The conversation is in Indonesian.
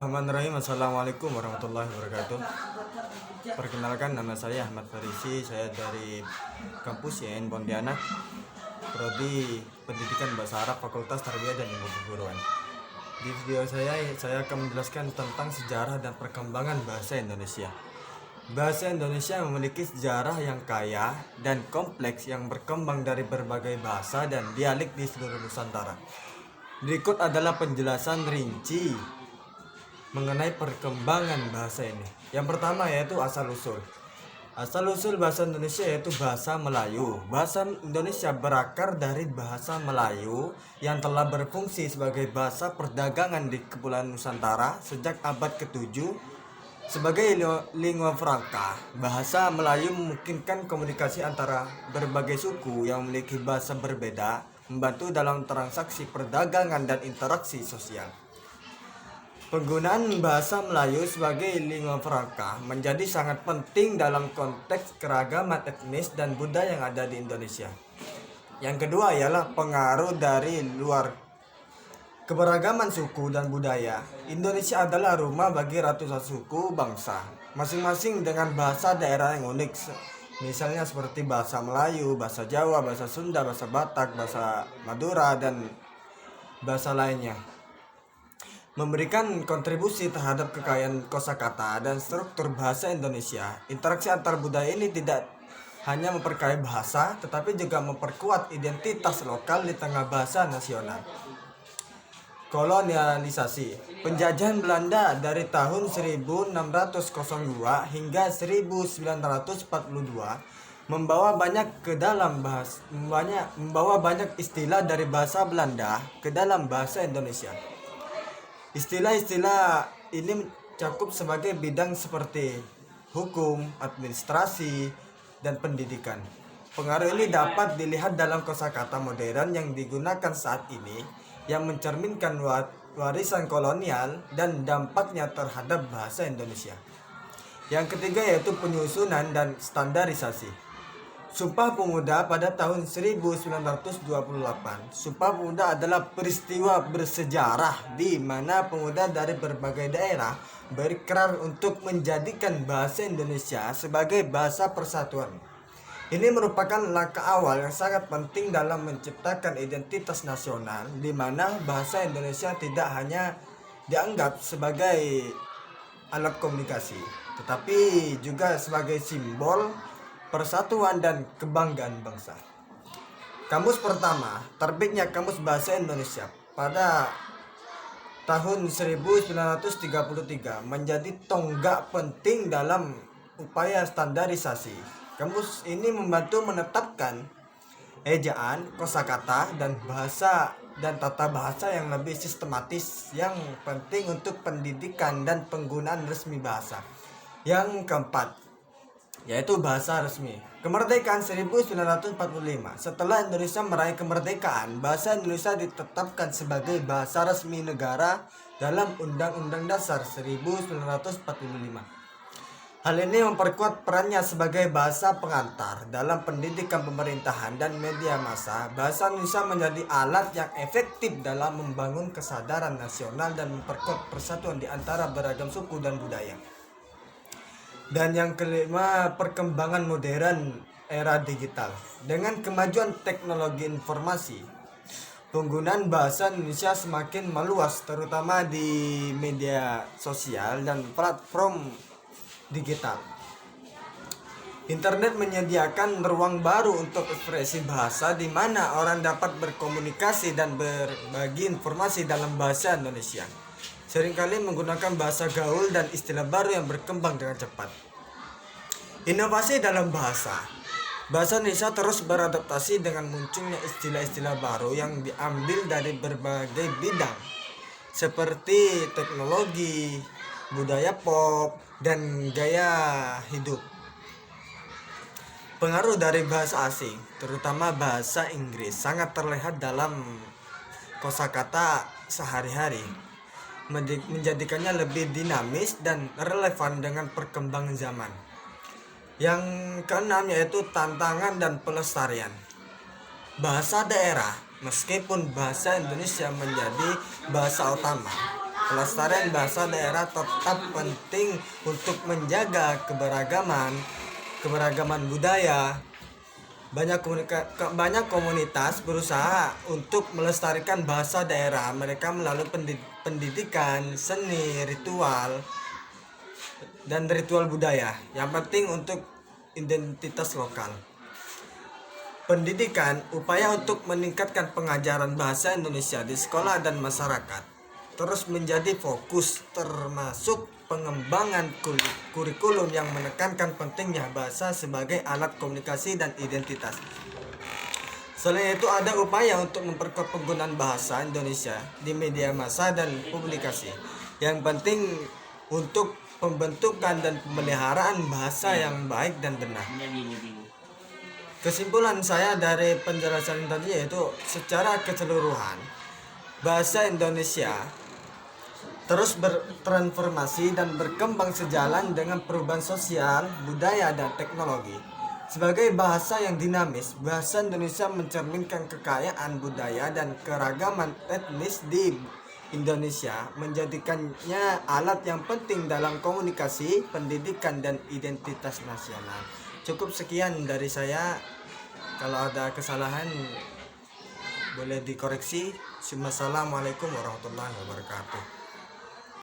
Bismillahirrahmanirrahim. Assalamualaikum warahmatullahi wabarakatuh. Perkenalkan, nama saya Ahmad Farisi. Saya dari kampus YN Pontianak, Prodi Pendidikan Bahasa Arab, Fakultas Tarbiyah dan Ilmu Keguruan. Di video saya akan menjelaskan tentang sejarah dan perkembangan bahasa Indonesia. Bahasa Indonesia memiliki sejarah yang kaya dan kompleks yang berkembang dari berbagai bahasa dan dialek di seluruh Nusantara. Berikut adalah penjelasan rinci mengenai perkembangan bahasa ini. Yang pertama yaitu asal-usul. Asal-usul bahasa Indonesia yaitu bahasa Melayu. Bahasa Indonesia berakar dari bahasa Melayu yang telah berfungsi sebagai bahasa perdagangan di Kepulauan Nusantara sejak abad ke-7 sebagai lingua franca. Bahasa Melayu memungkinkan komunikasi antara berbagai suku yang memiliki bahasa berbeda, membantu dalam transaksi perdagangan dan interaksi sosial. Penggunaan bahasa Melayu sebagai lingua franca menjadi sangat penting dalam konteks keragaman etnis dan budaya yang ada di Indonesia. Yang kedua ialah pengaruh dari luar. Keberagaman suku dan budaya. Indonesia adalah rumah bagi ratusan suku bangsa, masing-masing dengan bahasa daerah yang unik. Misalnya seperti bahasa Melayu, bahasa Jawa, bahasa Sunda, bahasa Batak, bahasa Madura, dan bahasa lainnya. Memberikan kontribusi terhadap kekayaan kosakata dan struktur bahasa Indonesia. Interaksi antar budaya ini tidak hanya memperkaya bahasa, tetapi juga memperkuat identitas lokal di tengah bahasa nasional. Kolonialisasi. Penjajahan Belanda dari tahun 1602 hingga 1942 membawa banyak istilah dari bahasa Belanda ke dalam bahasa Indonesia. Istilah-istilah ini mencakup sebagai bidang seperti hukum, administrasi, dan pendidikan. Pengaruh ini dapat dilihat dalam kosakata modern yang digunakan saat ini, yang mencerminkan warisan kolonial dan dampaknya terhadap bahasa Indonesia. Yang ketiga yaitu penyusunan dan standarisasi. Sumpah Pemuda pada tahun 1928. Sumpah Pemuda adalah peristiwa bersejarah di mana pemuda dari berbagai daerah berikrar untuk menjadikan bahasa Indonesia sebagai bahasa persatuan. Ini merupakan langkah awal yang sangat penting dalam menciptakan identitas nasional, di mana bahasa Indonesia tidak hanya dianggap sebagai alat komunikasi, tetapi juga sebagai simbol persatuan dan kebanggaan bangsa. Kamus pertama, terbitnya Kamus Bahasa Indonesia pada tahun 1933 menjadi tonggak penting dalam upaya standarisasi. Kamus ini membantu menetapkan ejaan, kosakata, dan bahasa dan tata bahasa yang lebih sistematis yang penting untuk pendidikan dan penggunaan resmi bahasa. Yang keempat, yaitu bahasa resmi. Kemerdekaan 1945. Setelah Indonesia meraih kemerdekaan, bahasa Indonesia ditetapkan sebagai bahasa resmi negara dalam Undang-Undang Dasar 1945. Hal ini memperkuat perannya sebagai bahasa pengantar dalam pendidikan pemerintahan dan media massa. Bahasa Indonesia menjadi alat yang efektif dalam membangun kesadaran nasional dan memperkuat persatuan di antara beragam suku dan budaya. Dan yang kelima, perkembangan modern era digital. Dengan kemajuan teknologi informasi, penggunaan bahasa Indonesia semakin meluas, terutama di media sosial dan platform digital. Internet menyediakan ruang baru untuk ekspresi bahasa di mana orang dapat berkomunikasi dan berbagi informasi dalam bahasa Indonesia. Seringkali menggunakan bahasa gaul dan istilah baru yang berkembang dengan cepat. Inovasi dalam bahasa. Bahasa Indonesia terus beradaptasi dengan munculnya istilah-istilah baru yang diambil dari berbagai bidang seperti teknologi, budaya pop, dan gaya hidup. Pengaruh dari bahasa asing, terutama bahasa Inggris, sangat terlihat dalam kosakata sehari-hari, menjadikannya lebih dinamis dan relevan dengan perkembangan zaman. Yang keenam yaitu tantangan dan pelestarian. Bahasa daerah. Meskipun bahasa Indonesia menjadi bahasa utama, Pelestarian bahasa daerah tetap penting untuk menjaga keberagaman budaya. Banyak komunitas berusaha untuk melestarikan bahasa daerah mereka melalui pendidikan, seni, ritual, dan ritual budaya yang penting untuk identitas lokal. Pendidikan, upaya untuk meningkatkan pengajaran bahasa Indonesia di sekolah dan masyarakat terus menjadi fokus, termasuk pengembangan kurikulum yang menekankan pentingnya bahasa sebagai alat komunikasi dan identitas. Selain itu ada upaya untuk memperkuat penggunaan bahasa Indonesia di media massa dan publikasi yang penting untuk pembentukan dan pemeliharaan bahasa yang baik dan benar. Kesimpulan saya dari penjelasan tadi yaitu secara keseluruhan bahasa Indonesia terus bertransformasi dan berkembang sejalan dengan perubahan sosial, budaya, dan teknologi. Sebagai bahasa yang dinamis, bahasa Indonesia mencerminkan kekayaan budaya dan keragaman etnis di Indonesia, menjadikannya alat yang penting dalam komunikasi, pendidikan, dan identitas nasional. Cukup sekian dari saya. Kalau ada kesalahan boleh dikoreksi. Assalamualaikum warahmatullahi wabarakatuh.